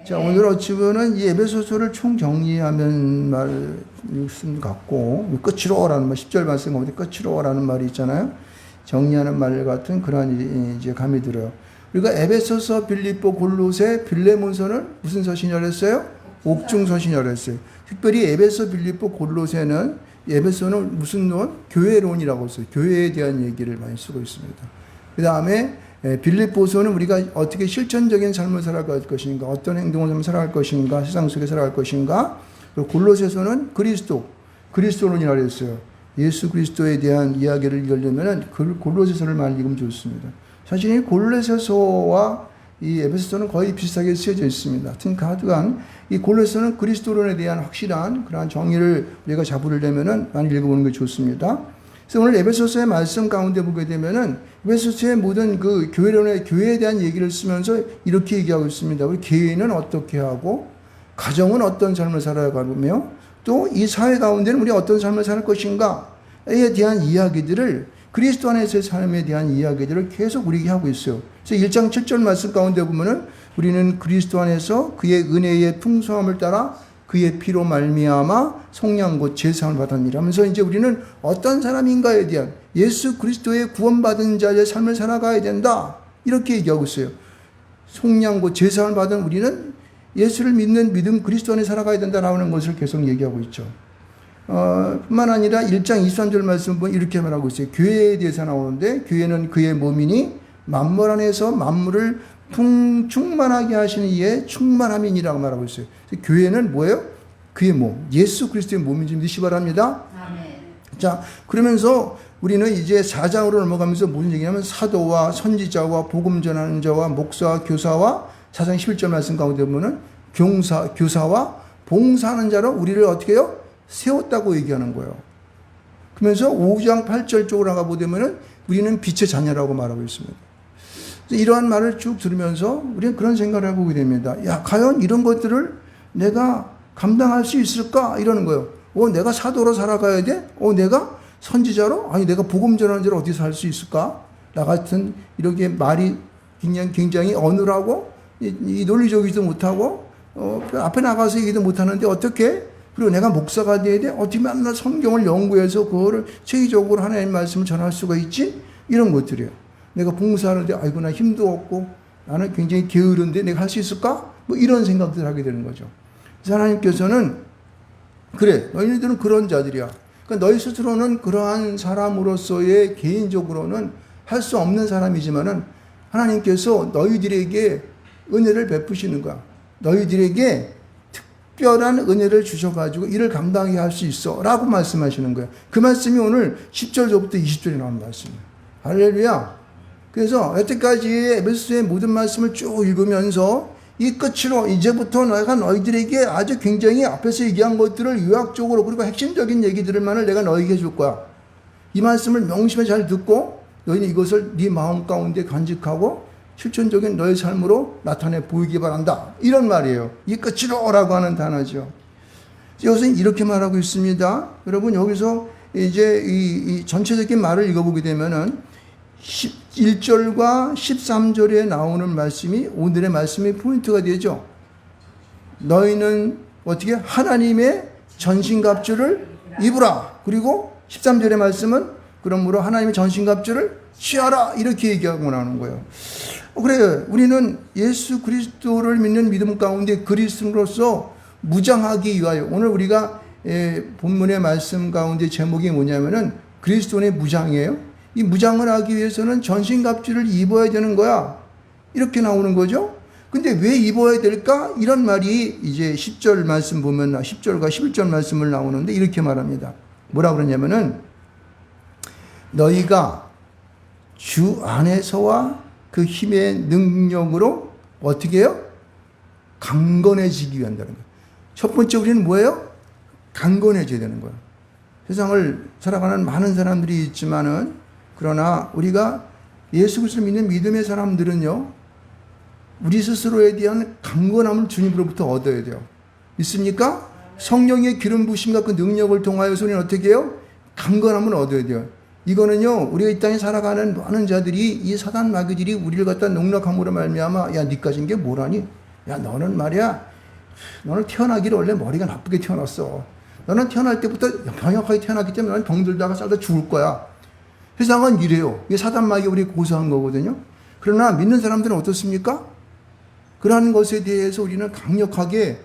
자, 오늘 어찌 보면 이 에베소서를 총정리하면 말씀 같고, 끝으로라는 말, 10절 말씀 가운데 끝으로라는 말이 있잖아요. 정리하는 말 같은 그러한 이제 감이 들어요. 우리가 에베소서, 빌립보, 골로새, 빌레몬서는 무슨 서신이라고 했어요? 옥중 서신이라고 했어요. 특별히 에베소, 빌립보, 골로새는 에베소는 무슨 론? 교회론이라고 했어요. 교회에 대한 얘기를 많이 쓰고 있습니다. 그 다음에 빌립보서는 우리가 어떻게 실천적인 삶을 살아갈 것인가, 어떤 행동을 살아갈 것인가, 세상 속에 살아갈 것인가. 그리고 골로새서는 그리스도론이라고 했어요. 예수 그리스도에 대한 이야기를 읽으려면 골로새서를 많이 읽으면 좋습니다. 사실 이 골로새서와 이 에베소서는 거의 비슷하게 쓰여져 있습니다. 하여튼 가득한 이 골로새서는 그리스도론에 대한 확실한 그러한 정의를 우리가 잡으려면은 많이 읽어보는 게 좋습니다. 그래서 오늘 에베소서의 말씀 가운데 보게 되면은 에베소서의 모든 그 교회에 대한 얘기를 쓰면서 이렇게 얘기하고 있습니다. 우리 교회는 어떻게 하고, 가정은 어떤 삶을 살아가며, 또 이 사회 가운데는 우리 어떤 삶을 살 것인가에 대한 이야기들을, 그리스도 안에서의 삶에 대한 이야기들을 계속 우리에게 하고 있어요. 그래서 1장 7절 말씀 가운데 보면은 우리는 그리스도 안에서 그의 은혜의 풍성함을 따라 그의 피로 말미암아 속량 곧 제사함을 받았느니라 하면서 이제 우리는 어떤 사람인가에 대한 예수 그리스도의 구원받은 자의 삶을 살아가야 된다, 이렇게 얘기하고 있어요. 속량 곧 제사함을 받은 우리는 예수를 믿는 믿음 그리스도 안에 살아가야 된다라는 것을 계속 얘기하고 있죠. 뿐만 아니라 1장 23절 말씀 보면 이렇게 말하고 있어요. 교회에 대해서 나오는데, 교회는 그의 몸이니 만물 안에서 만물을 충만하게 하시는 이의 충만함이니라고 말하고 있어요. 교회는 뭐예요? 그의 몸, 예수 그리스도의 몸인지 믿으시 바랍니다. 아멘. 자, 그러면서 우리는 이제 4장으로 넘어가면서 무슨 얘기냐면 사도와 선지자와 복음 전하는 자와 목사와 교사와 4장 11절 말씀 가운데 보면은 교사와 봉사하는 자로 우리를 어떻게 해요? 세웠다고 얘기하는 거예요. 그러면서 5장 8절 쪽으로 나가 보면은 우리는 빛의 자녀라고 말하고 있습니다. 이러한 말을 쭉 들으면서 우리는 그런 생각을 해보게 됩니다. 야, 과연 이런 것들을 내가 감당할 수 있을까? 이러는 거예요. 내가 사도로 살아가야 돼? 내가 선지자로? 아니, 내가 복음 전하는 자로 어디서 살 수 있을까? 나 같은 이렇게 말이 굉장히 어눌하고 이 논리적이지도 못하고 앞에 나가서 얘기도 못하는데 어떻게? 그리고 내가 목사가 돼야 돼? 어떻게 맨날 성경을 연구해서 그거를 체계적으로 하나님의 말씀을 전할 수가 있지? 이런 것들이에요. 내가 봉사하는데 아이고 나 힘도 없고 나는 굉장히 게으른데 내가 할 수 있을까? 뭐 이런 생각들을 하게 되는 거죠. 그래서 하나님께서는 그래, 너희들은 그런 자들이야. 그러니까 너희 스스로는 그러한 사람으로서의 개인적으로는 할 수 없는 사람이지만은 하나님께서 너희들에게 은혜를 베푸시는 거야. 너희들에게 특별한 은혜를 주셔가지고 이를 감당하게 할 수 있어 라고 말씀하시는 거예요. 그 말씀이 오늘 10절부터 20절에 나온 말씀이에요. 할렐루야. 그래서 여태까지 에베소서의 모든 말씀을 쭉 읽으면서 이 끝으로 이제부터 내가 너희들에게 아주 굉장히 앞에서 얘기한 것들을 요약적으로 그리고 핵심적인 얘기들만을 내가 너희에게 줄 거야. 이 말씀을 명심해 잘 듣고 너희는 이것을 네 마음 가운데 간직하고 실천적인 너의 삶으로 나타내 보이기 바란다. 이런 말이에요. 이 끝으로라고 하는 단어죠. 여기서 이렇게 말하고 있습니다. 여러분 여기서 이제 이 전체적인 말을 읽어보게 되면은 1절과 13절에 나오는 말씀이 오늘의 말씀의 포인트가 되죠. 너희는 어떻게 하나님의 전신갑주를 입으라. 그리고 13절의 말씀은 그러므로 하나님의 전신갑주를 취하라. 이렇게 얘기하고 나오는 거예요. 그래, 우리는 예수 그리스도를 믿는 믿음 가운데 그리스도로서 무장하기 위하여, 오늘 우리가 본문의 말씀 가운데 제목이 뭐냐면은 그리스도의 무장이에요. 이 무장을 하기 위해서는 전신갑주를 입어야 되는 거야. 이렇게 나오는 거죠. 근데 왜 입어야 될까? 이런 말이 이제 10절 말씀 보면 10절과 11절 말씀을 나오는데 이렇게 말합니다. 뭐라 그러냐면은 너희가 주 안에서와 그 힘의 능력으로 어떻게 해요? 강건해지기 위한다는 거예요. 첫 번째 우리는 뭐예요? 강건해져야 되는 거예요. 세상을 살아가는 많은 사람들이 있지만은 그러나 우리가 예수 그리스도를 믿는 믿음의 사람들은요, 우리 스스로에 대한 강건함을 주님으로부터 얻어야 돼요. 있습니까? 성령의 기름 부심과 그 능력을 통하여서 우리는 어떻게 해요? 강건함을 얻어야 돼요. 이거는요, 우리가 이 땅에 살아가는 많은 자들이 이 사단 마귀들이 우리를 갖다 농락함으로 말미암아 야, 니 가진 게 뭐라니? 야, 너는 말이야, 너는 태어나기를 원래 머리가 나쁘게 태어났어. 너는 태어날 때부터 병약하게 태어났기 때문에 너는 병들다가 살다 죽을 거야. 세상은 이래요. 이게 사단마귀가 우리 고소한 거거든요. 그러나 믿는 사람들은 어떻습니까? 그러한 것에 대해서 우리는 강력하게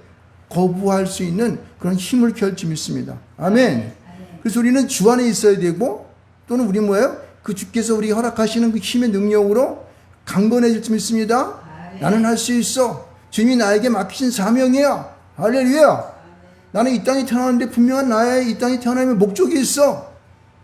거부할 수 있는 그런 힘을 키울지 믿습니다. 아멘. 그래서 우리는 주 안에 있어야 되고, 또는 우리 뭐예요? 그 주께서 우리 허락하시는 그 힘의 능력으로 강건해질지 믿습니다. 나는 할 수 있어. 주님이 나에게 맡기신 사명이야. 할렐루야. 나는 이 땅에 태어났는데 분명한 나의 이 땅에 태어나면 목적이 있어.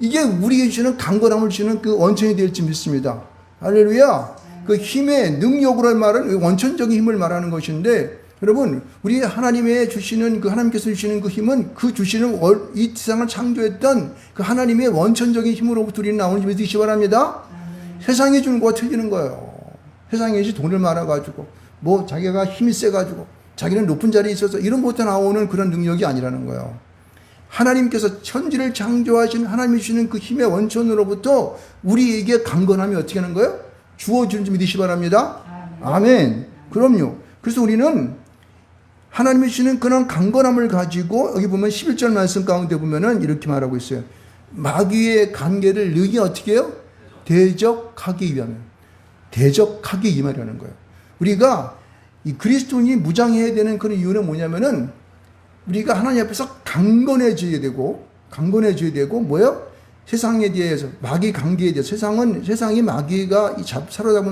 이게 우리에게 주는 강건함을 주는 그 원천이 될지 믿습니다. 할렐루야. 그 힘의 능력으로 말은 원천적인 힘을 말하는 것인데, 여러분, 우리 하나님의 주시는 그 하나님께서 주시는 그 힘은 그 주시는 이 세상을 창조했던 그 하나님의 원천적인 힘으로부터 우리는 나오는지 믿으시기 바랍니다. 세상이 주는 거와 틀리는 거예요. 세상에 돈을 말아가지고 뭐 자기가 힘이 세가지고 자기는 높은 자리에 있어서 이런 것부터 나오는 그런 능력이 아니라는 거예요. 하나님께서 천지를 창조하신 하나님이 주시는 그 힘의 원천으로부터 우리에게 강건함이 어떻게 하는 거예요? 주어지는지 믿으시기 바랍니다. 아멘. 그럼요. 그래서 우리는 하나님이 주시는 그런 강건함을 가지고, 여기 보면 11절 말씀 가운데 보면은 이렇게 말하고 있어요. 마귀의 관계를 능히 어떻게 해요? 대적하기 위하면. 대적하기 위하려는 거예요. 우리가 이 그리스도인이 무장해야 되는 그런 이유는 뭐냐면은, 우리가 하나님 앞에서 강건해져야 되고, 뭐예요? 세상에 대해서, 마귀 관계에 대해서, 세상이 마귀가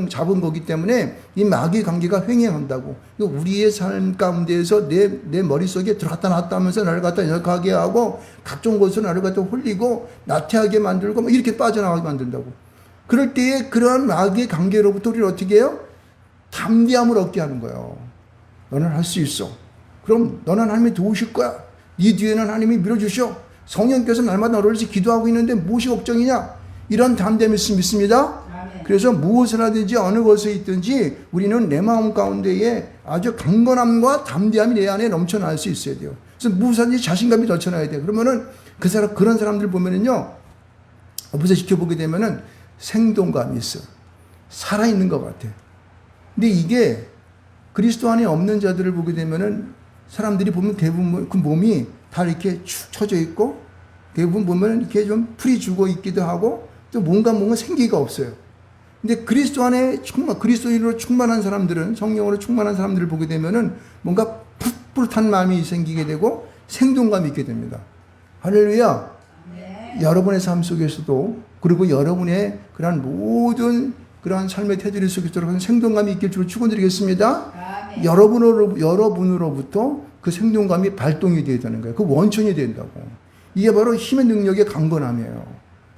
잡은 거기 때문에 이 마귀 관계가 횡행한다고. 우리의 삶 가운데에서 내 머릿속에 들어갔다 놨다 하면서 나를 갖다 연약하게 하고, 각종 것으로 나를 갖다 홀리고, 나태하게 만들고, 뭐 이렇게 빠져나가게 만든다고. 그럴 때에 그러한 마귀의 관계로부터 우리를 어떻게 해요? 담대함을 얻게 하는 거예요. 너는 할 수 있어. 그럼 너는 하나님이 도우실 거야. 네 뒤에는 하나님이 밀어주셔. 성령께서 날마다 너를 위해서 기도하고 있는데 무엇이 걱정이냐? 이런 담대함이 믿습니다. 아멘. 그래서 무엇을 하든지 어느 것에 있든지 우리는 내 마음 가운데에 아주 강건함과 담대함이 내 안에 넘쳐날 수 있어야 돼요. 그래서 무엇하든지 자신감이 넘쳐나야 돼요. 그러면은 그런 사람들 보면은요, 옆에서 지켜보게 되면은 생동감이 있어. 살아있는 것 같아. 근데 이게 그리스도 안에 없는 자들을 보게 되면은 사람들이 보면 대부분 그 몸이 다 이렇게 축 처져 있고, 대부분 보면 이렇게 좀 풀이 죽어 있기도 하고, 또 뭔가 생기가 없어요. 근데 그리스도 안에 그리스도인으로 충만한 사람들은, 성령으로 충만한 사람들을 보게 되면은 뭔가 풋풋한 마음이 생기게 되고 생동감이 있게 됩니다. 할렐루야. 네. 여러분의 삶 속에서도, 그리고 여러분의 그러한 모든 그러한 삶의 태도를 속에서 생동감이 있길 주로 축원드리겠습니다. 네. 여러분으로부터 그 생동감이 발동이 되어야 되는 거예요. 그 원천이 된다고. 이게 바로 힘의 능력의 강건함이에요.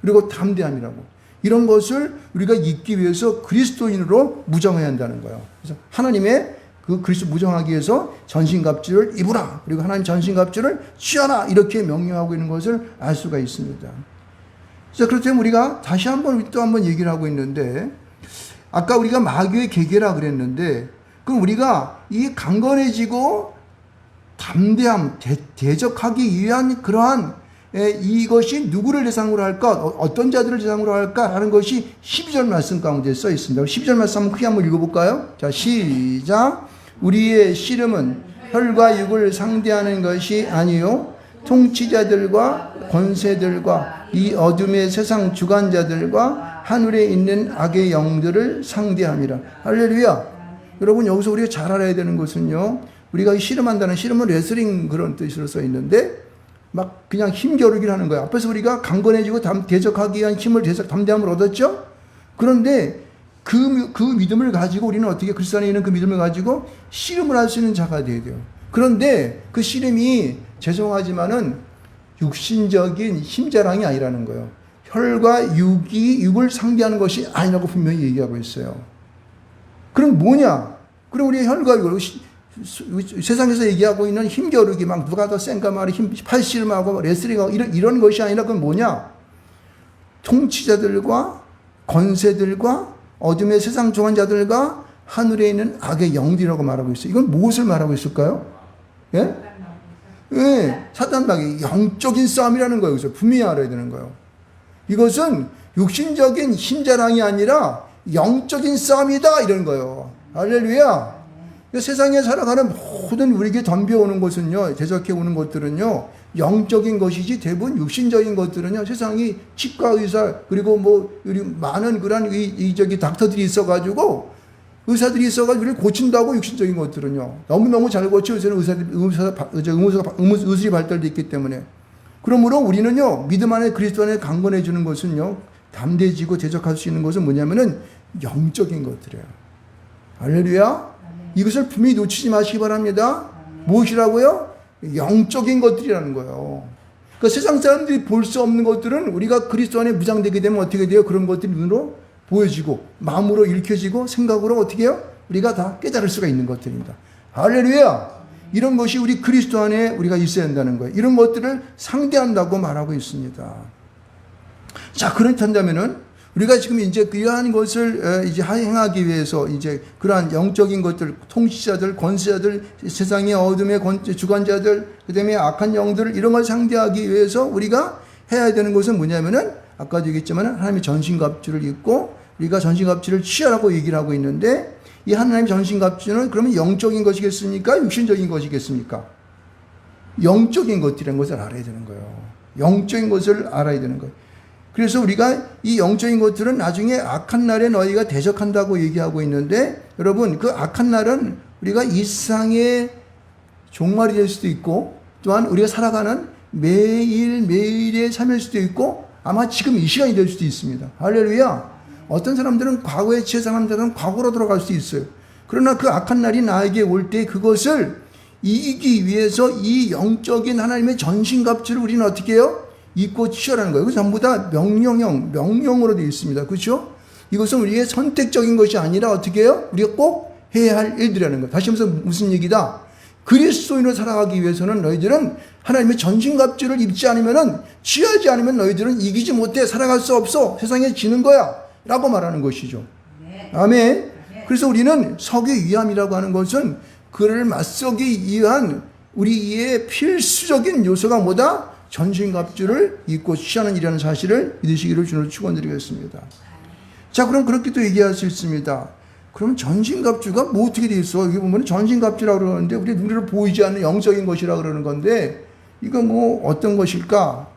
그리고 담대함이라고. 이런 것을 우리가 잊기 위해서 그리스도인으로 무장해야 한다는 거예요. 그래서 하나님의 그 그리스도 무장하기 위해서 전신갑주를 입으라. 그리고 하나님 전신갑주를 취하라. 이렇게 명령하고 있는 것을 알 수가 있습니다. 자, 그렇다면 우리가 다시 또 한번 얘기를 하고 있는데, 아까 우리가 마귀의 계계라 그랬는데, 그럼 우리가 이 강건해지고 담대함, 대적하기 위한 그러한 이것이 누구를 대상으로 할까? 어떤 자들을 대상으로 할까? 하는 것이 12절 말씀 가운데 써 있습니다. 12절 말씀 한번 크게 한번 읽어볼까요? 자, 시작. 우리의 씨름은 혈과 육을 상대하는 것이 아니요 통치자들과 권세들과 이 어둠의 세상 주관자들과 하늘에 있는 악의 영들을 상대함이라. 할렐루야. 여러분, 여기서 우리가 잘 알아야 되는 것은요, 우리가 씨름한다는, 씨름은 레슬링 그런 뜻으로 써 있는데, 막 그냥 힘겨루기를 하는 거예요. 앞에서 우리가 강건해지고 대적하기 위한 힘을, 담대함을 얻었죠? 그런데 그 믿음을 가지고 우리는 어떻게, 그리스도 안에 있는 그 믿음을 가지고 씨름을 할 수 있는 자가 되어야 돼요. 그런데 그 씨름이, 죄송하지만은 육신적인 힘자랑이 아니라는 거예요. 혈과 육을 상대하는 것이 아니라고 분명히 얘기하고 있어요. 그럼 뭐냐? 그럼 우리의 혈과 육을, 세상에서 얘기하고 있는 힘겨루기, 막 누가 더 센가 말이 팔씨름하고 레슬링하고 이런 것이 아니라 그건 뭐냐? 통치자들과 권세들과 어둠의 세상 주관자들과 하늘에 있는 악의 영들이라고 말하고 있어요. 이건 무엇을 말하고 있을까요? 예? 예, 사단마귀 영적인 싸움이라는 거예요. 그래서 분명히 알아야 되는 거예요. 이것은 육신적인 힘자랑이 아니라 영적인 싸움이다, 이런 거예요. 할렐루야. 세상에 살아가는 모든 우리에게 덤벼오는 것은요, 대적해 오는 것들은요, 영적인 것이지 대부분 육신적인 것들은요, 세상이 치과 의사, 그리고 뭐, 우리 많은 그런 닥터들이 있어가지고, 의사들이 있어가지고 우리를 고친다고 육신적인 것들은요, 너무너무 잘 고쳐. 요새는 의술이 발달되어 있기 때문에. 그러므로 우리는요, 믿음 안에 그리스도 안에 강건해 주는 것은요, 담대해지고 대적할 수 있는 것은 뭐냐면은 영적인 것들이에요. 할렐루야. 이것을 분명히 놓치지 마시기 바랍니다. 무엇이라고요? 영적인 것들이라는 거예요. 그러니까 세상 사람들이 볼 수 없는 것들은 우리가 그리스도 안에 무장되게 되면 어떻게 돼요? 그런 것들이 눈으로 보여지고 마음으로 읽혀지고 생각으로 어떻게 해요? 우리가 다 깨달을 수가 있는 것들입니다. 할렐루야. 이런 것이 우리 그리스도 안에 우리가 있어야 한다는 거예요. 이런 것들을 상대한다고 말하고 있습니다. 자, 그렇다면은 우리가 지금 이제 그러한 것을 이제 행하기 위해서 이제 그러한 영적인 것들, 통치자들, 권세자들, 세상의 어둠의 주관자들, 그 다음에 악한 영들, 이런 걸 상대하기 위해서 우리가 해야 되는 것은 뭐냐면은 아까도 얘기했지만 하나님의 전신갑주를 입고 우리가 전신갑주를 취하라고 얘기를 하고 있는데, 이 하나님의 전신갑주는 그러면 영적인 것이겠습니까? 육신적인 것이겠습니까? 영적인 것이라는 것을 알아야 되는 거예요. 영적인 것을 알아야 되는 거예요. 그래서 우리가 이 영적인 것들은 나중에 악한 날에 너희가 대적한다고 얘기하고 있는데, 여러분, 그 악한 날은 우리가 이 세상의 종말이 될 수도 있고, 또한 우리가 살아가는 매일매일의 삶일 수도 있고, 아마 지금 이 시간이 될 수도 있습니다. 할렐루야. 어떤 사람들은 과거에 취해 사람들은 과거로 돌아갈 수 있어요. 그러나 그 악한 날이 나에게 올 때 그것을 이기기 위해서 이 영적인 하나님의 전신갑주를 우리는 어떻게 해요? 입고 취하라는 거예요. 그래서 전부 다 명령으로 되어 있습니다. 그렇죠? 이것은 우리의 선택적인 것이 아니라 어떻게 해요? 우리가 꼭 해야 할 일들이라는 거예요. 다시 한번 무슨 얘기다? 그리스도인으로 살아가기 위해서는 너희들은 하나님의 전신갑주를 입지 않으면은, 취하지 않으면 너희들은 이기지 못해 살아갈 수 없어. 세상에 지는 거야. 라고 말하는 것이죠. 아멘. 그래서 우리는 서기 위함이라고 하는 것은 그를 맞서기 위한 우리의 필수적인 요소가 뭐다? 전신갑주를 입고 취하는 일이라는 사실을 믿으시기를 주로 축원드리겠습니다. 자, 그럼 그렇게 또 얘기할 수 있습니다. 그럼 전신갑주가 뭐 어떻게 돼 있어? 여기 보면 전신갑주라고 그러는데 우리 눈으로 보이지 않는 영적인 것이라고 그러는 건데, 이거 뭐 어떤 것일까?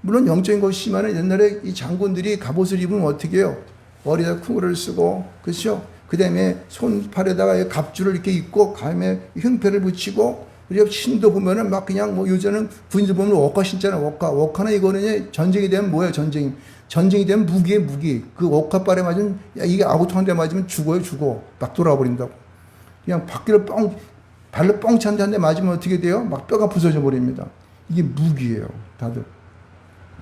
물론 영적인 것이지만 옛날에 이 장군들이 갑옷을 입으면 어떻게 해요? 머리에다 쿵을 쓰고, 그렇죠? 그 다음에 손팔에다가 갑주를 이렇게 입고 가음에 흉패를 붙이고, 우리가 신도 보면은 막 그냥 뭐 요새는 군인들 보면 워카 신잖아요. 워카는 이거는 전쟁이 되면 뭐예요? 전쟁이 되면 무기예요, 무기. 그 워카발에 맞으면, 야, 이게 아구통 한 대 맞으면 죽어. 막 돌아버린다고. 그냥 발로 뻥 찬데 한 대 맞으면 어떻게 돼요? 막 뼈가 부서져 버립니다. 이게 무기예요, 다들.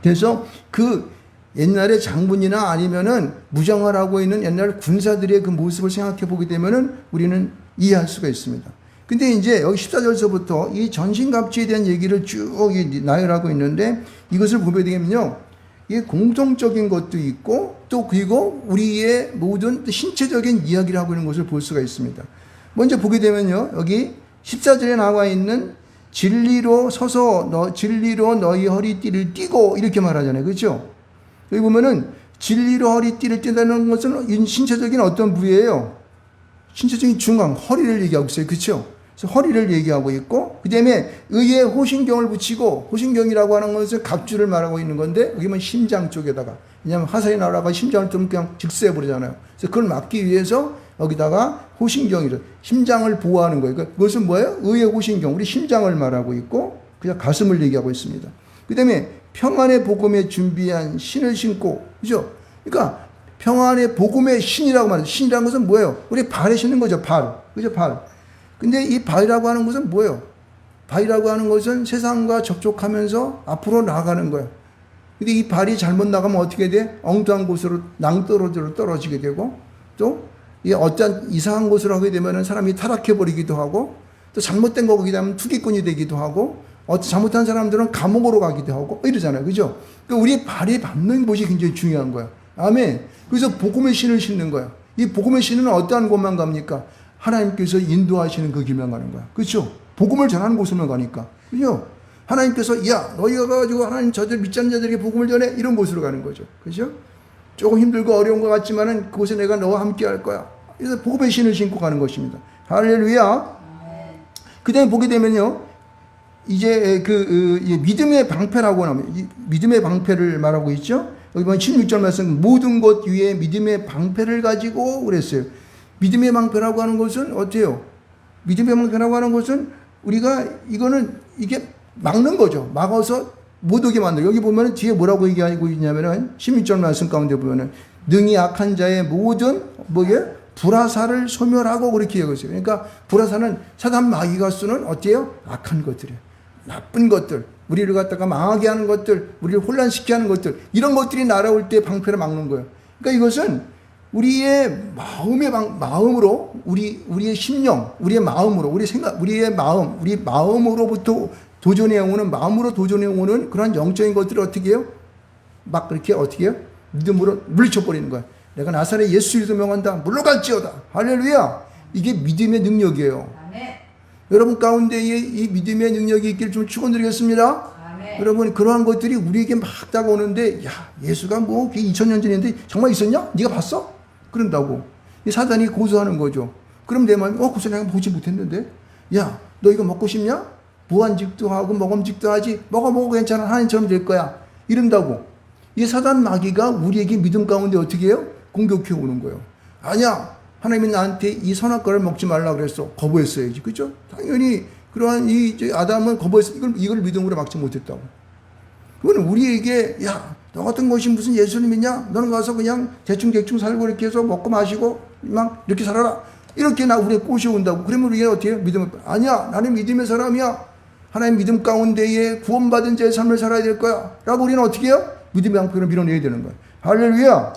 그래서 그 옛날에 장군이나 아니면은 무장을 하고 있는 옛날 군사들의 그 모습을 생각해 보게 되면은 우리는 이해할 수가 있습니다. 근데 이제 여기 14절서부터 이 전신갑주에 대한 얘기를 쭉 나열하고 있는데, 이것을 보게 되면요, 이게 공통적인 것도 있고, 또 그리고 우리의 모든 신체적인 이야기를 하고 있는 것을 볼 수가 있습니다. 먼저 보게 되면요, 여기 14절에 나와 있는 진리로 서서 진리로 너희 허리띠를 띠고 이렇게 말하잖아요. 그렇죠? 여기 보면은 진리로 허리띠를 띠다는 것은 신체적인 어떤 부위예요? 신체적인 중앙, 허리를 얘기하고 있어요. 그렇죠? 그래서 허리를 얘기하고 있고, 그 다음에 의에 호신경을 붙이고, 호신경이라고 하는 것은 갑주를 말하고 있는 건데, 여기 보면 심장 쪽에다가, 왜냐하면 화살이 날아가 심장을 좀 그냥 직수해버리잖아요. 그래서 그걸 막기 위해서 여기다가 호신경이죠. 심장을 보호하는 거예요. 그러니까 그것은 뭐예요? 의의 호신경, 우리 심장을 말하고 있고, 그냥 가슴을 얘기하고 있습니다. 그 다음에 평안의 복음에 준비한 신을 신고, 그죠? 그러니까 평안의 복음의 신이라고 말해요. 신이라는 것은 뭐예요? 우리 발에 신는 거죠, 발. 그죠, 발. 근데 이 발이라고 하는 것은 뭐예요? 발이라고 하는 것은 세상과 접촉하면서 앞으로 나아가는 거예요. 근데 이 발이 잘못 나가면 어떻게 돼? 엉뚱한 곳으로 낭떠러지로 떨어지게 되고, 또 이 어떤 이상한 곳으로 하게 되면 사람이 타락해버리기도 하고, 또 잘못된 거기 되면 투기꾼이 되기도 하고, 잘못한 사람들은 감옥으로 가기도 하고 이러잖아요. 그죠? 그러니까 우리 발이 밟는 곳이 굉장히 중요한 거예요. 아멘. 그래서 복음의 신을 신는 거예요. 이 복음의 신은 어떠한 곳만 갑니까? 하나님께서 인도하시는 그 길만 가는 거야. 그렇죠? 복음을 전하는 곳으로만 가니까. 그죠? 하나님께서 야 너희가 가지고 하나님 저들 믿지 않는 자들에게 복음을 전해, 이런 곳으로 가는 거죠. 그죠? 조금 힘들고 어려운 것 같지만은 그곳에 내가 너와 함께 할 거야. 그래서 복음의 신을 신고 가는 것입니다. 할렐루야. 그 다음에 보게 되면요. 이제 믿음의 방패라고 하면, 믿음의 방패를 말하고 있죠. 여기 보면 16절 말씀, 모든 것 위에 믿음의 방패를 가지고 그랬어요. 믿음의 방패라고 하는 것은 어때요? 믿음의 방패라고 하는 것은 우리가 이게 막는 거죠. 막아서 못 오게 만들어. 여기 보면 뒤에 뭐라고 얘기하고 있냐면은 16절 말씀 가운데 보면은 능히 악한 자의 모든 불화살을 소멸하고 그렇게 얘기했어요. 그러니까 불화살은 사단 마귀가 쓰는 어때요? 악한 것들이에요. 나쁜 것들, 우리를 갖다가 망하게 하는 것들, 우리를 혼란시키게 하는 것들, 이런 것들이 날아올 때 방패를 막는 거예요. 그러니까 이것은 우리의 마음으로, 우리의 심령, 우리의 마음으로, 우리 생각, 우리의 마음, 우리 마음으로부터 마음으로 도전해 오는 그런 영적인 것들을 어떻게 해요? 막 그렇게 어떻게 해요? 믿음으로 물리쳐버리는 거예요. 내가 나사렛 예수 이름으로 명한다. 물러갈지어다. 할렐루야. 이게 믿음의 능력이에요. 아멘. 여러분 가운데에 이 믿음의 능력이 있기를 좀 축원드리겠습니다. 아멘. 여러분 그러한 것들이 우리에게 막 다가오는데 야 예수가 2000년 전인데 정말 있었냐? 네가 봤어? 그런다고 이 사단이 고소하는 거죠. 그럼 내 마음이 그래서 내가 보지 못했는데 야 너 이거 먹고 싶냐? 보안직도 하고 먹음직도 하지. 먹어 괜찮아. 하나님처럼 될 거야. 이런다고 이 사단 마귀가 우리에게 믿음 가운데 어떻게 해요? 공격해 오는 거예요. 아니야. 하나님이 나한테 이 선악과를 먹지 말라 그랬어. 거부했어야지. 그죠? 당연히 그러한 아담은 거부했어. 이걸 믿음으로 막지 못했다고. 그거는 우리에게 야, 너 같은 것이 무슨 예수님이냐? 너는 가서 그냥 대충 살고 이렇게 해서 먹고 마시고 막 이렇게 살아라. 이렇게 우리에 꼬셔온다고. 그러면 우리가 어떻게 해요? 믿음을 아니야. 나는 믿음의 사람이야. 하나님 믿음 가운데에 구원받은 자의 삶을 살아야 될 거야. 라고 우리는 어떻게 해요? 믿음의 방패로 밀어내야 되는 거예요. 할렐루야.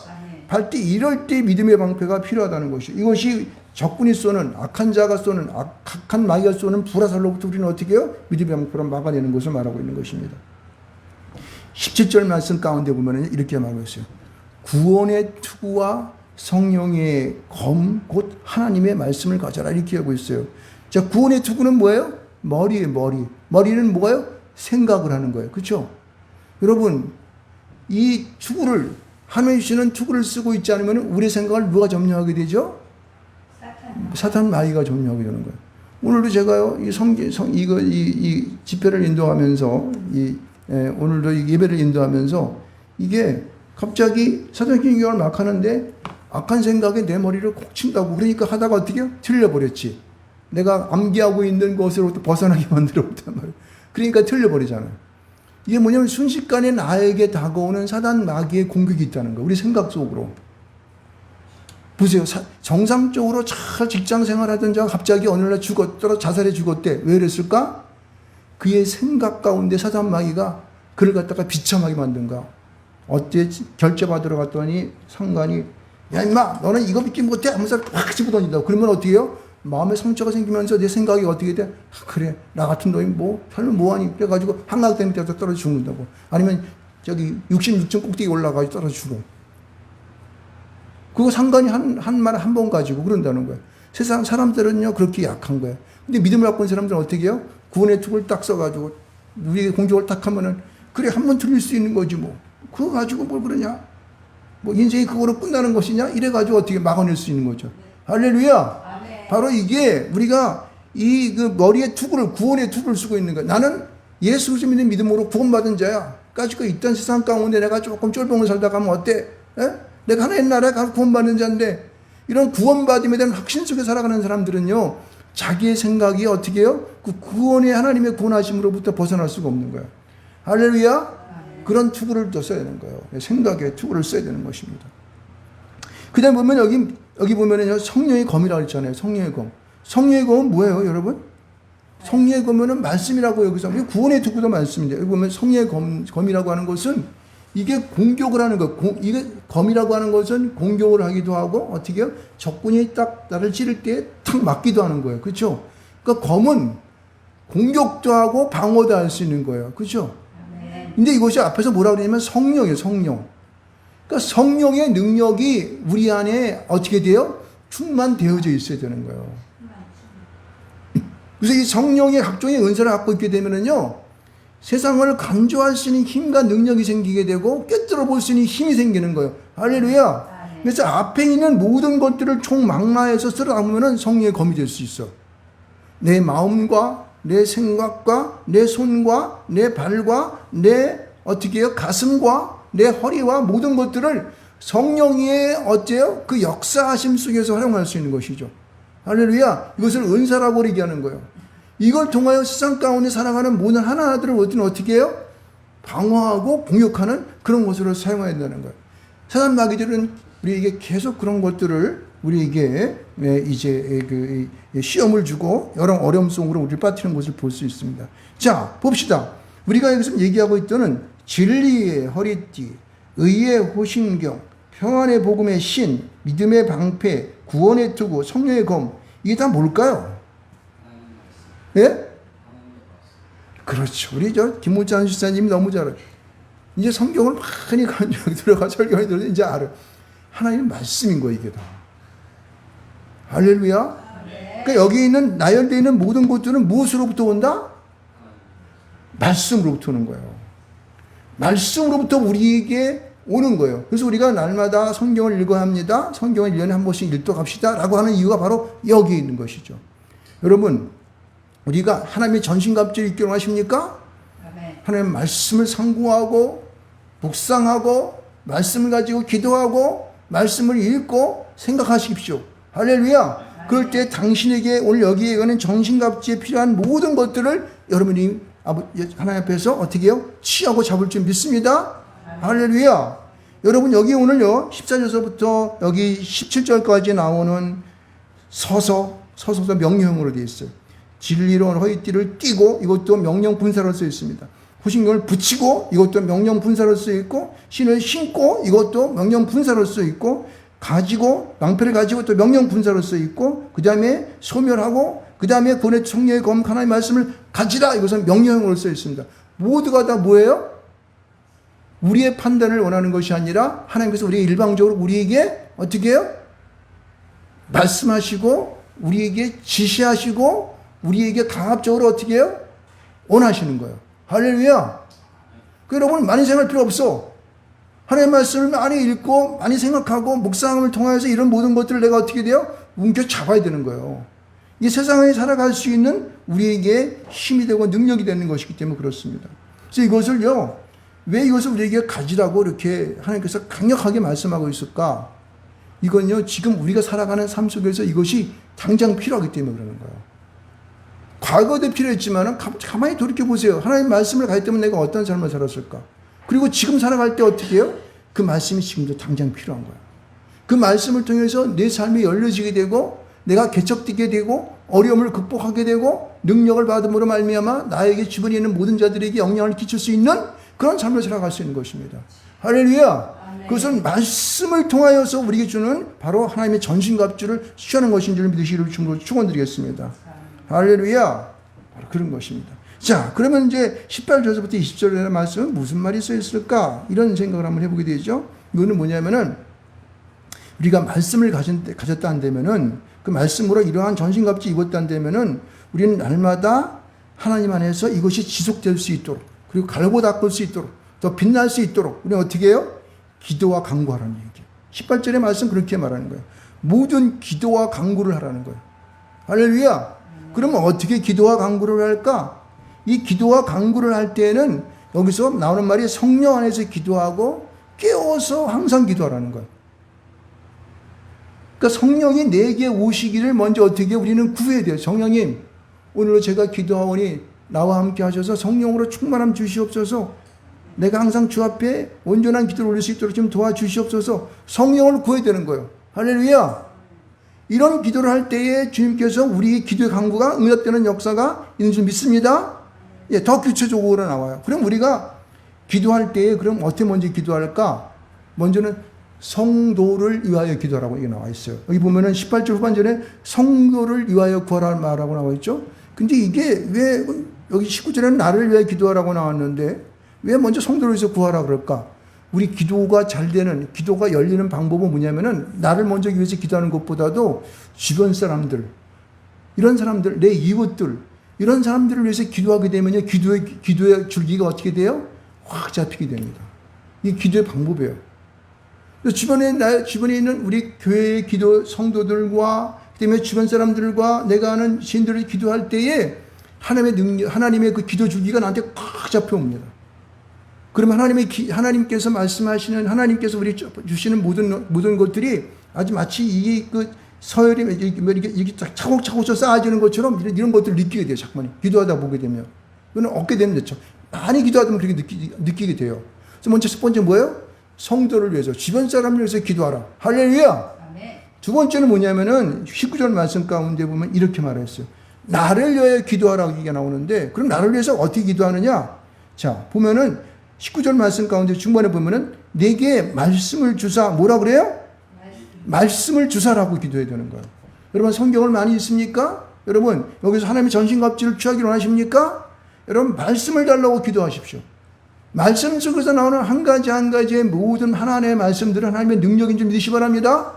이럴 때 믿음의 방패가 필요하다는 것이죠. 이것이 적군이 쏘는 악한 자가 쏘는 악한 마귀가 쏘는 불화살로부터 우리는 어떻게 해요? 믿음의 방패로 막아내는 것을 말하고 있는 것입니다. 17절 말씀 가운데 보면 이렇게 말하고 있어요. 구원의 투구와 성령의 검 곧 하나님의 말씀을 가져라 이렇게 하고 있어요. 자, 구원의 투구는 뭐예요? 머리예요. 머리는 뭐예요? 생각을 하는 거예요. 그렇죠? 여러분 이 투구를 하나님 주시는 투구를 쓰고 있지 않으면 우리 생각을 누가 점령하게 되죠? 사탄 마귀가 점령하게 되는 거예요. 오늘도 제가요 이 집회를 인도하면서 오늘도 이 예배를 인도하면서 이게 갑자기 사탄 공격을 막 하는데 악한 생각에 내 머리를 콕 친다고. 그러니까 하다가 어떻게 해요? 틀려버렸지. 내가 암기하고 있는 것으로부터 벗어나게 만들어버렸단 말이에요. 그러니까 틀려버리잖아요. 이게 뭐냐면 순식간에 나에게 다가오는 사단 마귀의 공격이 있다는 거예요. 우리 생각 속으로. 보세요. 정상적으로 잘 직장 생활하던 자가 갑자기 어느 날 자살해 죽었대. 왜 그랬을까? 그의 생각 가운데 사단 마귀가 그를 갖다가 비참하게 만든가. 어때? 결제받으러 갔더니 상관이 야 임마 너는 이거 믿기 못해 하면서 확 집어던진다고. 그러면 어떻게 해요? 마음에 상처가 생기면서 내 생각이 어떻게 돼? 그래 나 같은 놈이 별로 뭐하니 그래가지고 한강댐 밑에서 떨어져 죽는다고. 아니면 저기 66층 꼭대기 올라가서 떨어져 죽어. 그거 상관이 한 말 한 번 가지고 그런다는 거예요. 세상 사람들은요 그렇게 약한 거예요. 근데 믿음을 갖고 있는 사람들은 어떻게 해요? 구원의 툭을 딱 써가지고 우리에게 공격을 딱 하면은 그래 한 번 틀릴 수 있는 거지 뭐. 그거 가지고 뭘 그러냐? 인생이 그거로 끝나는 것이냐? 이래가지고 어떻게 막아낼 수 있는 거죠. 할렐루야. 바로 이게 우리가 머리의 투구를 구원의 투구를 쓰고 있는 거야. 나는 예수 그리스도 믿는 믿음으로 구원받은 자야. 까짓거 있던 세상 가운데 내가 조금 쫄병을 살다 가면 어때? 내가 하나님 나라에 가서 구원받는 자인데 이런 구원받음에 대한 확신 속에 살아가는 사람들은요. 자기의 생각이 어떻게 해요? 그 구원의 하나님의 구원하심으로부터 벗어날 수가 없는 거야. 할렐루야. 그런 투구를 또 써야 되는 거예요. 생각의 투구를 써야 되는 것입니다. 그 다음에 보면 여기 보면은 성령의 검이라고 했잖아요. 성령의 검. 성령의 검은 뭐예요, 여러분? 성령의 검은 말씀이라고 여기서 구원의 투구도 말씀인데 여기 보면 성령의 검이라고 하는 것은 이게 공격을 하는 거. 이게 검이라고 하는 것은 공격을 하기도 하고 어떻게 해요? 적군이 딱 나를 찌를 때 탁 맞기도 하는 거예요. 그렇죠? 그러니까 검은 공격도 하고 방어도 할 수 있는 거예요. 그렇죠? 근데 이것이 앞에서 뭐라 그러냐면 성령이에요. 성령. 그러니까 성령의 능력이 우리 안에 어떻게 돼요? 충만되어져 있어야 되는 거예요. 그래서 이 성령의 각종의 은사를 갖고 있게 되면은요, 세상을 간주할 수 있는 힘과 능력이 생기게 되고, 꿰뚫어 볼 수 있는 힘이 생기는 거예요. 할렐루야. 그래서 앞에 있는 모든 것들을 총망라해서 쓸어 담으면 성령의 검이 될 수 있어. 내 마음과 내 생각과 내 손과 내 발과 내 어떻게 해요? 가슴과 내 허리와 모든 것들을 성령의 어째요? 그 역사하심 속에서 활용할 수 있는 것이죠. 할렐루야. 이것을 은사라고 얘기하는 거예요. 이걸 통하여 세상 가운데 살아가는 모든 하나하나들을 어떻게 해요? 방어하고 공격하는 그런 것으로 사용해야 된다는 거예요. 사단 마귀들은 우리에게 계속 그런 것들을 우리에게 이제 그 시험을 주고 여러 어려움 속으로 우리를 빠뜨리는 것을 볼 수 있습니다. 자, 봅시다. 우리가 여기서 얘기하고 있던 진리의 허리띠, 의의 호신경, 평안의 복음의 신, 믿음의 방패, 구원의 투구, 성령의 검, 이게 다 뭘까요? 예? 그렇죠. 우리 김우찬 집사님이 너무 잘해요. 이제 성경을 많이 들어가 설교를 들어서 이제 알아요. 하나님의 말씀인 거예요, 이게 다. 할렐루야. 그러니까 여기 있는 나열되어 있는 모든 것들은 무엇으로부터 온다? 말씀으로부터 오는 거예요. 말씀으로부터 우리에게 오는 거예요. 그래서 우리가 날마다 성경을 읽어야 합니다. 성경을 1년에 한 번씩 읽도록 합시다 라고 하는 이유가 바로 여기에 있는 것이죠. 여러분, 우리가 하나님의 전신갑주를 입기로 하십니까? 하나님의 말씀을 상고하고 묵상하고 말씀을 가지고 기도하고 말씀을 읽고 생각하십시오. 할렐루야. 그럴 때 당신에게 오늘 여기에 있는 전신갑주에 필요한 모든 것들을 여러분이 하나님 앞에서 어떻게 해요? 취하고 잡을 줄 믿습니다. 할렐루야. 여러분 여기 오늘요 14절서부터 여기 17절까지 나오는 서서서 명령형으로 되어 있어요. 진리로 허리띠를 띠고 이것도 명령 분사로 쓰여 있습니다. 호신경을 붙이고 이것도 명령 분사로 쓰여 있고 신을 신고 이것도 명령 분사로 쓰여 있고 가지고 낭패를 가지고 또 명령 분사로 쓰여 있고 그 다음에 소멸하고 그 다음에 구원의 성령의 검 하나님의 말씀을 가지라 이것은 명령으로 쓰여 있습니다. 모두가 다 뭐예요? 우리의 판단을 원하는 것이 아니라 하나님께서 우리에게 일방적으로 우리에게 어떻게 해요? 말씀하시고 우리에게 지시하시고 우리에게 강압적으로 어떻게 해요? 원하시는 거예요. 할렐루야. 여러분 많이 생각할 필요 없어. 하나님의 말씀을 많이 읽고 많이 생각하고 묵상함을 통해서 이런 모든 것들을 내가 어떻게 돼요? 움켜 잡아야 되는 거예요. 이 세상에 살아갈 수 있는 우리에게 힘이 되고 능력이 되는 것이기 때문에 그렇습니다. 그래서 이것을요, 왜 이것을 우리에게 가지라고 이렇게 하나님께서 강력하게 말씀하고 있을까? 이건요, 지금 우리가 살아가는 삶 속에서 이것이 당장 필요하기 때문에 그러는 거예요. 과거도 필요했지만 가만히 돌이켜보세요. 하나님 말씀을 가기 때문에 내가 어떤 삶을 살았을까? 그리고 지금 살아갈 때 어떻게 해요? 그 말씀이 지금도 당장 필요한 거예요. 그 말씀을 통해서 내 삶이 열려지게 되고 내가 개척되게 되고 어려움을 극복하게 되고 능력을 받음으로 말미암아 나에게 주변에 있는 모든 자들에게 영향을 끼칠 수 있는 그런 삶을 살아갈 수 있는 것입니다. 할렐루야. 아멘. 그것은 말씀을 통하여서 우리에게 주는 바로 하나님의 전신갑주를 취하는 것인 줄 믿으시기를 주님으로 축원드리겠습니다. 할렐루야. 바로 그런 것입니다. 자, 그러면 이제 18절부터 20절의 말씀은 무슨 말이 써 있을까? 이런 생각을 한번 해보게 되죠. 이거는 뭐냐면은 우리가 말씀을 가졌다 한다면은 그 말씀으로 이러한 전신갑주 입었다 한다면은 우리는 날마다 하나님 안에서 이것이 지속될 수 있도록 그리고 갈고 닦을 수 있도록 더 빛날 수 있도록 우리는 어떻게 해요? 기도와 간구하라는 얘기예요. 18절의 말씀 그렇게 말하는 거예요. 모든 기도와 간구를 하라는 거예요. 할렐루야. 그러면 어떻게 기도와 간구를 할까? 이 기도와 간구를 할 때에는 여기서 나오는 말이 성령 안에서 기도하고 깨워서 항상 기도하라는 거예요. 그러니까 성령이 내게 오시기를 먼저 어떻게 우리는 구해야 돼요. 성령님, 오늘도 제가 기도하오니 나와 함께 하셔서 성령으로 충만함 주시옵소서. 내가 항상 주 앞에 온전한 기도를 올릴 수 있도록 좀 도와주시옵소서. 성령을 구해야 되는 거예요. 할렐루야. 이런 기도를 할 때에 주님께서 우리의 기도의 간구가 응답되는 역사가 있는 줄 믿습니다. 예, 더 구체적으로 나와요. 그럼 우리가 기도할 때에 그럼 어떻게 먼저 기도할까? 먼저는 성도를 위하여 기도하라고 이게 나와 있어요. 여기 보면은 18절 후반절에 성도를 위하여 구하라 말하고 나와 있죠. 근데 이게 왜 여기 19절에는 나를 위하여 기도하라고 나왔는데 왜 먼저 성도를 위해서 구하라 그럴까? 우리 기도가 잘 되는, 기도가 열리는 방법은 뭐냐면은 나를 먼저 위해서 기도하는 것보다도 주변 사람들, 이런 사람들, 내 이웃들, 이런 사람들을 위해서 기도하게 되면요, 기도의 줄기가 어떻게 돼요? 확 잡히게 됩니다. 이게 기도의 방법이에요. 주변에 있는 우리 교회의 기도 성도들과 그다음에 주변 사람들과 내가 아는 신들을 기도할 때에 하나님의 그 기도 줄기가 나한테 꽉 잡혀옵니다. 그러면 하나님께서 말씀하시는, 하나님께서 우리 주시는 모든 것들이 아주 마치 이 그 서열이 이게 차곡차곡 쌓아지는 것처럼 이런 것들을 느끼게 돼요. 자꾸만 기도하다 보게 되면. 이거는 얻게 되는 거죠. 많이 기도하다 보면 그렇게 느끼게 돼요. 그래서 먼저 첫 번째 뭐예요? 성도를 위해서, 주변 사람을 위해서 기도하라. 할렐루야! 두 번째는 뭐냐면은 19절 말씀 가운데 보면 이렇게 말했어요. 나를 위하여 기도하라고 얘기가 나오는데, 그럼 나를 위해서 어떻게 기도하느냐? 자, 보면은 19절 말씀 가운데 중반에 보면은 내게 말씀을 주사, 뭐라 그래요? 말씀을 주사라고 기도해야 되는 거예요. 여러분 성경을 많이 읽습니까? 여러분 여기서 하나님의 전신갑주를 취하기를 원하십니까? 여러분 말씀을 달라고 기도하십시오. 말씀 속에서 나오는 한 가지의 모든 하나님의 말씀들은 하나님의 능력인 줄 믿으시 바랍니다.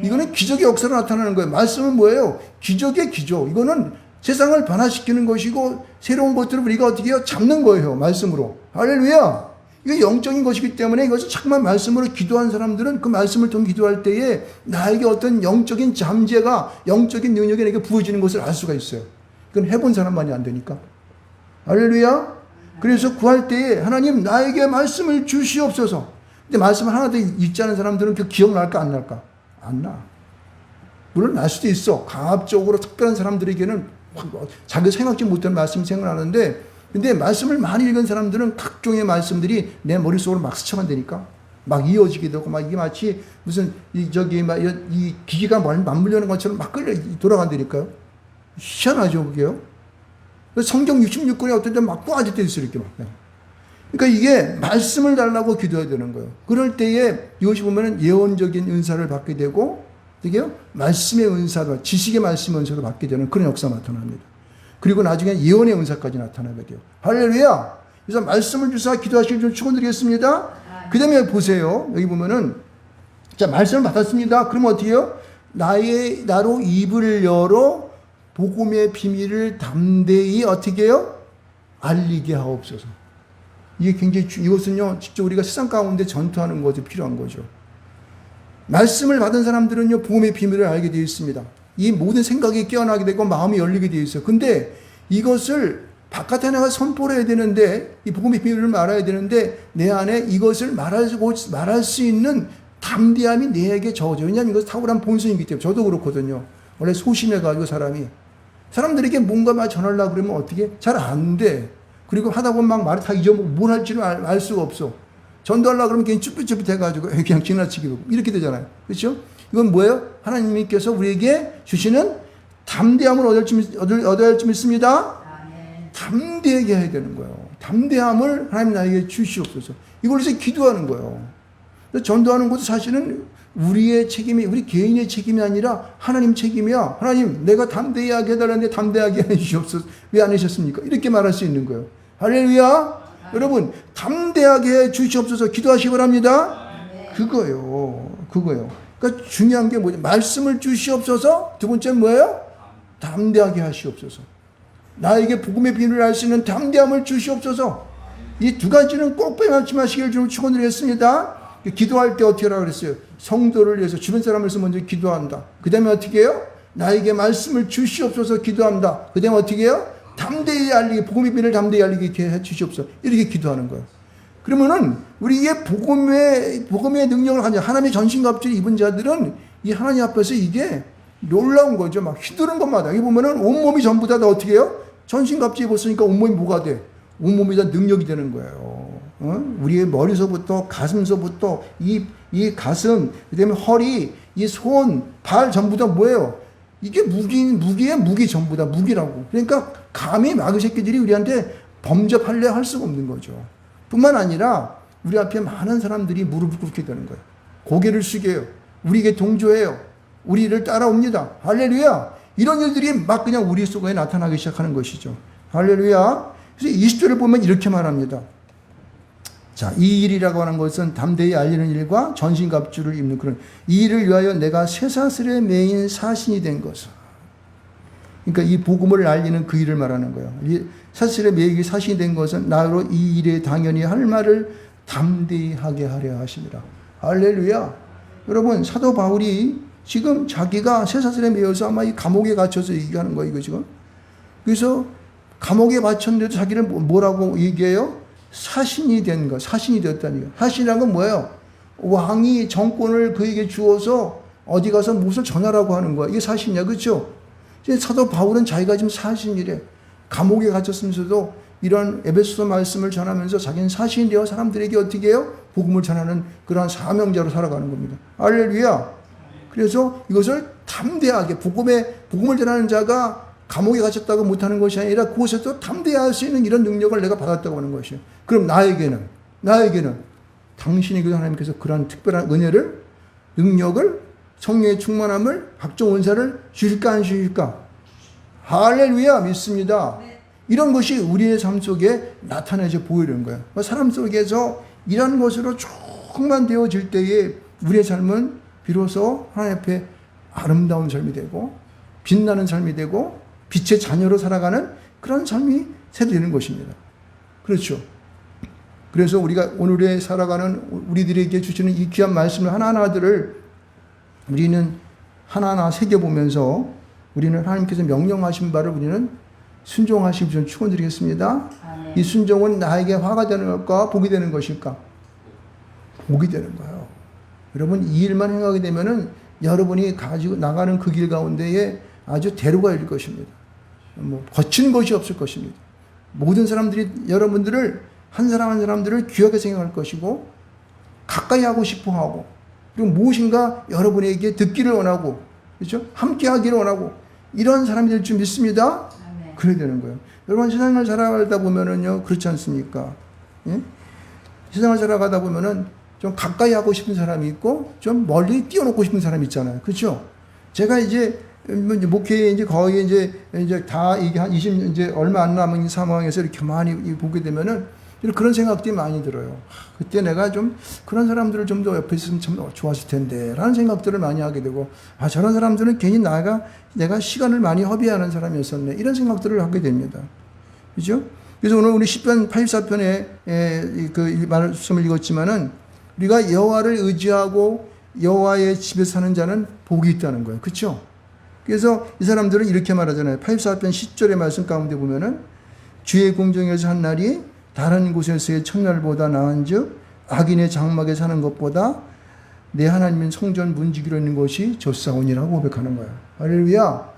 이거는 기적의 역사로 나타나는 거예요. 말씀은 뭐예요? 기적의 기적. 이거는 세상을 변화시키는 것이고 새로운 것들을 우리가 어떻게 해요? 잡는 거예요. 말씀으로. 할렐루야. 이게 영적인 것이기 때문에 이것을 자꾸만 말씀으로 기도한 사람들은 그 말씀을 통해 기도할 때에 나에게 어떤 영적인 잠재가, 영적인 능력이 내게 부어지는 것을 알 수가 있어요. 그건 해본 사람만이 안 되니까. 할렐루야. 그래서 구할 때에 하나님 나에게 말씀을 주시옵소서. 근데 말씀을 하나도 읽지 않은 사람들은 그 기억날까 안 날까? 안 나. 물론 날 수도 있어. 강압적으로 특별한 사람들에게는 자기 생각지 못한 말씀이 생각나는데, 근데 말씀을 많이 읽은 사람들은 각종의 말씀들이 내 머릿속으로 막 스쳐간다니까. 막 이어지게 되고, 막 이게 마치 무슨, 이 기계가 맞물려는 것처럼 막 돌아간다니까요. 희한하죠, 그게요. 성경 66권에 어떤 때 막 빠질 때 있어요, 이렇게 막. 그러니까 이게 말씀을 달라고 기도해야 되는 거예요. 그럴 때에 이것이 보면은 예언적인 은사를 받게 되고, 되게요? 말씀의 은사로, 지식의 말씀의 은사도 받게 되는 그런 역사가 나타납니다. 그리고 나중에 예언의 은사까지 나타나게 돼요. 할렐루야! 그래서 말씀을 주사 기도하실 줄 축원드리겠습니다. 그 다음에 보세요. 여기 보면은, 자, 말씀을 받았습니다. 그러면 어떻게 해요? 나로 입을 열어 복음의 비밀을 담대히 어떻게 해요? 알리게 하옵소서. 이게 굉장히 이것은요, 직접 우리가 세상 가운데 전투하는 것이 필요한 거죠. 말씀을 받은 사람들은요, 복음의 비밀을 알게 되어 있습니다. 이 모든 생각이 깨어나게 되고 마음이 열리게 되어 있어요. 근데 이것을 바깥에 내가 선포를 해야 되는데, 이 복음의 비밀을 말해야 되는데, 내 안에 이것을 말할 수 있는 담대함이 내게 적어져. 왜냐하면 이것은 탁월한 본성이기 때문에. 저도 그렇거든요. 원래 소심해가지고 사람들에게 뭔가 말 전하려고 그러면 어떻게? 잘 안 돼. 그리고 하다 보면 막 말을 다 잊어먹고 뭘 할지는 알 수가 없어. 전도하려고 그러면 그냥 쭈삣쭈삣 해가지고 그냥 지나치기로. 이렇게 되잖아요. 그렇죠? 이건 뭐예요? 하나님께서 우리에게 주시는 담대함을 얻어야 할 줄 믿습니다. 담대하게 해야 되는 거예요. 담대함을 하나님 나에게 주시옵소서. 이걸 위해서 기도하는 거예요. 전도하는 것도 사실은 우리의 책임이, 우리 개인의 책임이 아니라 하나님 책임이야. 하나님, 내가 담대히 하게 해달라는데 담대하게 해주시옵소서. 왜 안 하셨습니까? 이렇게 말할 수 있는 거예요. 할렐루야. 여러분, 담대하게 해 주시옵소서. 기도하시기 바랍니다. 그거요. 그러니까 중요한 게 뭐죠? 말씀을 주시옵소서. 두 번째는 뭐예요? 담대하게 하시옵소서. 나에게 복음의 비밀을 알 수 있는 담대함을 주시옵소서. 이 두 가지는 꼭 빼놓지 마시길 좀 축원드리겠습니다. 기도할 때 어떻게 하라고 그랬어요? 성도를 위해서, 주변 사람을 위해서 먼저 기도한다. 그 다음에 어떻게 해요? 나에게 말씀을 주시옵소서 기도한다. 그 다음에 어떻게 해요? 담대히 알리게, 복음의 비밀을 담대히 알리게 해 주시옵소서. 이렇게 기도하는 거예요. 그러면은 우리의 복음의 능력을 가진 하나님의 전신갑주를 입은 자들은 이 하나님 앞에서 이게 놀라운 거죠. 막 휘두른 것마다. 여기 보면은 온몸이 전부 다 어떻게 해요? 전신갑주 입었으니까 온몸이 뭐가 돼? 온몸이 다 능력이 되는 거예요. 우리의 머리서부터 가슴서부터 이 가슴, 그다음에 허리, 이 손, 발 전부 다 뭐예요? 이게 무기의 무기 전부 다 무기라고. 그러니까 감히 마귀 새끼들이 우리한테 범접하려 할 수가 없는 거죠. 뿐만 아니라 우리 앞에 많은 사람들이 무릎을 꿇게 되는 거예요. 고개를 숙여요. 우리에게 동조해요. 우리를 따라옵니다. 할렐루야. 이런 일들이 막 그냥 우리 속에 나타나기 시작하는 것이죠. 할렐루야. 그래서 20절을 보면 이렇게 말합니다. 자, 이 일이라고 하는 것은 담대히 알리는 일과 전신갑주를 입는 그런, 이 일을 위하여 내가 쇠사슬에 매인 사신이 된 것은. 그러니까 이 복음을 알리는 그 일을 말하는 거예요. 이 사슬에 매이기 사신이 된 것은 나로 이 일에 당연히 할 말을 담대히 하게 하려 하십니다. 할렐루야. 여러분 사도 바울이 지금 자기가 쇠사슬에 매여서 아마 이 감옥에 갇혀서 얘기하는 거예요. 이거 지금. 그래서 감옥에 갇혔는데도 자기를 뭐라고 얘기해요? 사신이 된 거. 사신이 되었다는 거. 사신이란 건 뭐예요? 왕이 정권을 그에게 주어서 어디 가서 무엇을 전하라고 하는 거야. 이게 사신이야. 그렇죠? 사도 바울은 자기가 지금 사신이래. 감옥에 갇혔으면서도 이런 에베소서 말씀을 전하면서 자기는 사신이 되어 사람들에게 어떻게 해요? 복음을 전하는 그러한 사명자로 살아가는 겁니다. 할렐루야. 그래서 이것을 담대하게 복음을 전하는 자가 감옥에 갇혔다고 못하는 것이 아니라 그곳에서 담대할 수 있는 이런 능력을 내가 받았다고 하는 것이에요. 그럼 나에게는 당신에게도 하나님께서 그러한 특별한 은혜를, 능력을, 성령의 충만함을, 각종 은사를 주실까 안 주실까? 할렐루야. 믿습니다. 이런 것이 우리의 삶 속에 나타내져 보이는 거예요. 사람 속에서 이런 것으로 충만되어질 때에 우리의 삶은 비로소 하나님 앞에 아름다운 삶이 되고 빛나는 삶이 되고 빛의 자녀로 살아가는 그런 삶이 되는 것입니다. 그렇죠. 그래서 우리가 오늘에 살아가는 우리들에게 주시는 이 귀한 말씀을 하나하나들을 우리는 하나하나 새겨보면서 우리는 하나님께서 명령하신 바를 우리는 순종하시기 전 축원드리겠습니다. 이 순종은 나에게 화가 되는 것과 복이 되는 것일까? 복이 되는 거예요. 여러분 이 일만 행하게 되면은 여러분이 가지고 나가는 그 길 가운데에 아주 대로가 일 것입니다. 거친 것이 없을 것입니다. 모든 사람들이 여러분들을 한 사람 한 사람들을 귀하게 생각할 것이고 가까이 하고 싶어 하고 그리고 무엇인가 여러분에게 듣기를 원하고 그렇죠? 함께 하기를 원하고 이런 사람이 될 줄 믿습니다. 아멘. 그래야 되는 거예요. 여러분 세상을 살아가다 보면은요 그렇지 않습니까? 예? 세상을 살아가다 보면은 좀 가까이 하고 싶은 사람이 있고 좀 멀리 띄워놓고 싶은 사람이 있잖아요. 그렇죠? 제가 이제 목회에 이제 거의 이제 다 이게 한 20, 이제 얼마 안 남은 상황에서 이렇게 많이 보게 되면은 그런 생각들이 많이 들어요. 그때 내가 좀 그런 사람들을 좀 더 옆에 있으면 참 좋았을 텐데 라는 생각들을 많이 하게 되고 저런 사람들은 괜히 내가 시간을 많이 허비하는 사람이었었네 이런 생각들을 하게 됩니다. 그죠? 그래서 오늘 우리 시편 84편에 그 말씀을 읽었지만은 우리가 여호와를 의지하고 여호와의 집에 사는 자는 복이 있다는 거예요. 그렇죠? 그래서 이 사람들은 이렇게 말하잖아요. 84편 10절의 말씀 가운데 보면은 주의 공정에서 한 날이 다른 곳에서의 첫날보다 나은즉 악인의 장막에 사는 것보다 내 하나님인 성전 문지기로 있는 것이 좋사오니라고 고백하는 거예요. 할렐루야.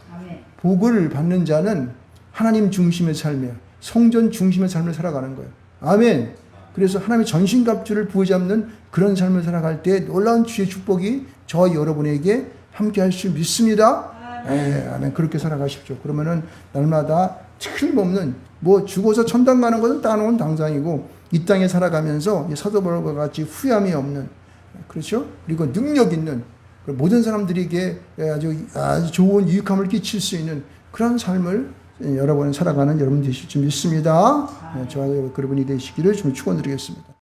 복을 받는 자는 하나님 중심의 삶이에요. 성전 중심의 삶을 살아가는 거예요. 아멘. 그래서 하나님의 전신갑주를 부여잡는 그런 삶을 살아갈 때 놀라운 주의 축복이 저와 여러분에게 함께 할 수 믿습니다. 아멘. 그렇게 살아가십시오. 그러면은 날마다 틀림없는 죽어서 천당 가는 것은 따놓은 당상이고 이 땅에 살아가면서 사도 바울과 같이 후회함이 없는 그렇죠? 그리고 능력 있는 모든 사람들에게 아주 좋은 유익함을 끼칠 수 있는 그런 삶을 여러분이 살아가는 여러분 되실 줄 믿습니다. 저와 여러분이 되시기를 좀 축원드리겠습니다.